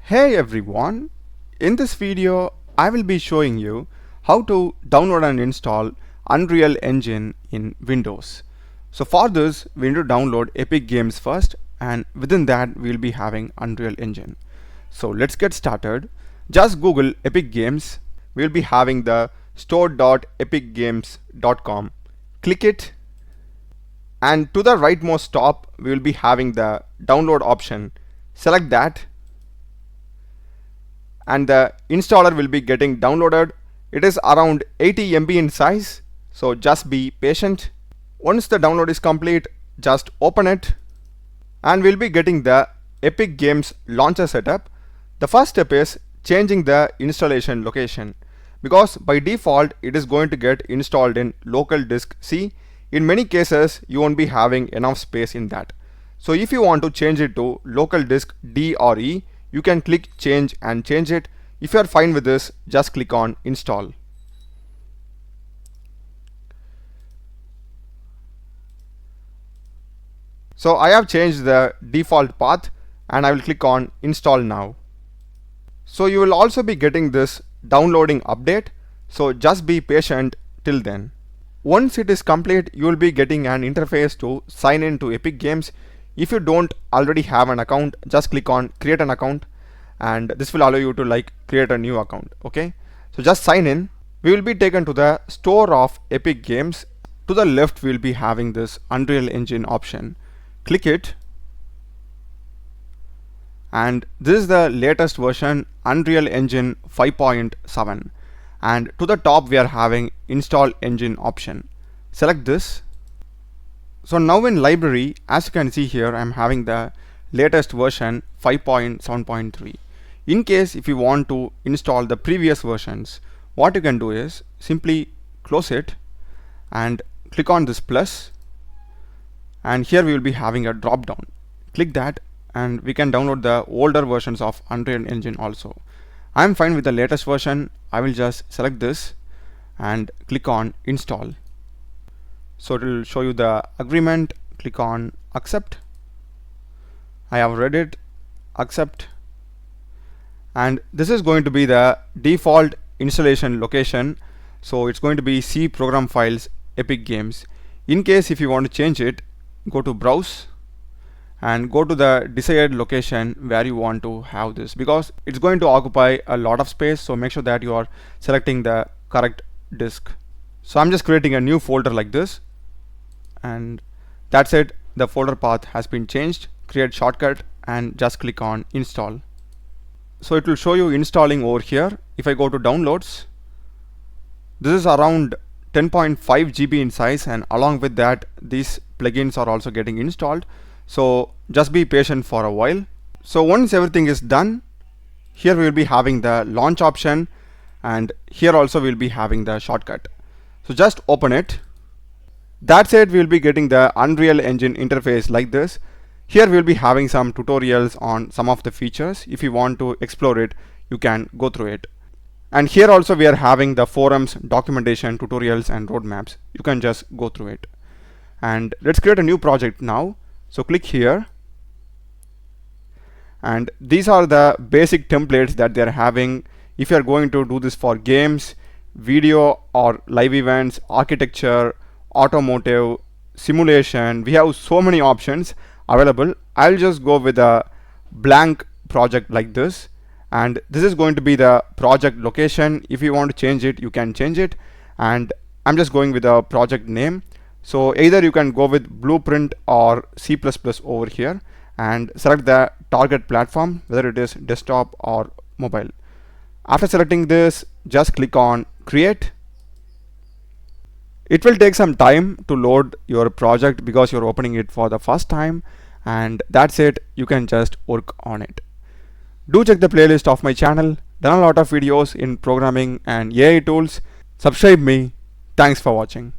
Hey everyone, in this video I will be showing you how to download and install Unreal Engine in Windows. So for this we need to download Epic Games first, and within that we will be having Unreal Engine. So let's get started. Just Google Epic Games. We will be having the store.epicgames.com. Click it, and to the rightmost top we will be having the download option. Select that, and the installer will be getting downloaded. It is around 80 MB in size, so just be patient. Once the download is complete, just open it and we'll be getting the Epic Games launcher setup. The first step is changing the installation location, because by default it is going to get installed in local disk C. In many cases you won't be having enough space in that. So if you want to change it to local disk D or E, you can click change and change it. If you are fine with this, just click on install. So I have changed the default path and I will click on install now. So you will also be getting this downloading update, so just be patient till then. Once it is complete, you will be getting an interface to sign in to Epic Games. If you don't already have an account, just click on create an account, and this will allow you to create a new account. Okay, so just sign in. We will be taken to the store of Epic Games. To the left we will be having this Unreal Engine option. Click it, and this is the latest version, Unreal Engine 5.7, and to the top we are having install engine option. Select this. So now in library, as you can see here, I'm having the latest version 5.7.3. In case if you want to install the previous versions, what you can do is simply close it and click on this plus, and here we will be having a drop down. Click that and we can download the older versions of Unreal Engine also. I'm fine with the latest version. I will just select this and click on install. So it will show you the agreement. Click on accept. I have read it. Accept. And this is going to be the default installation location. So it's going to be C program files Epic Games. In case if you want to change it, go to browse and go to the desired location where you want to have this, because it's going to occupy a lot of space. So make sure that you are selecting the correct disk. So I'm just creating a new folder like this, and that's it. The folder path has been changed. Create shortcut and just click on install. So it will show you installing over here. If I go to downloads, this is around 10.5 GB in size, and along with that these plugins are also getting installed. So just be patient for a while. So once everything is done, here we will be having the launch option, and here also we will be having the shortcut. So just open it. That's it. We will be getting the Unreal Engine interface like this. Here we will be having some tutorials on some of the features. If you want to explore it, you can go through it. And here also we are having the forums, documentation, tutorials and roadmaps. You can just go through it. And let's create a new project now. So click here, and these are the basic templates that they are having. If you are going to do this for games, video or live events, architecture, automotive, simulation, we have so many options available. I'll just go with a blank project like this, and this is going to be the project location. If you want to change it, you can change it, and I'm just going with a project name. So either you can go with Blueprint or C++ over here, and select the target platform, whether it is desktop or mobile. After selecting this, just click on create. It will take some time to load your project because you're opening it for the first time, and that's it. You can just work on it. Do check the playlist of my channel. Done a lot of videos in programming and AI tools. Subscribe me. Thanks for watching.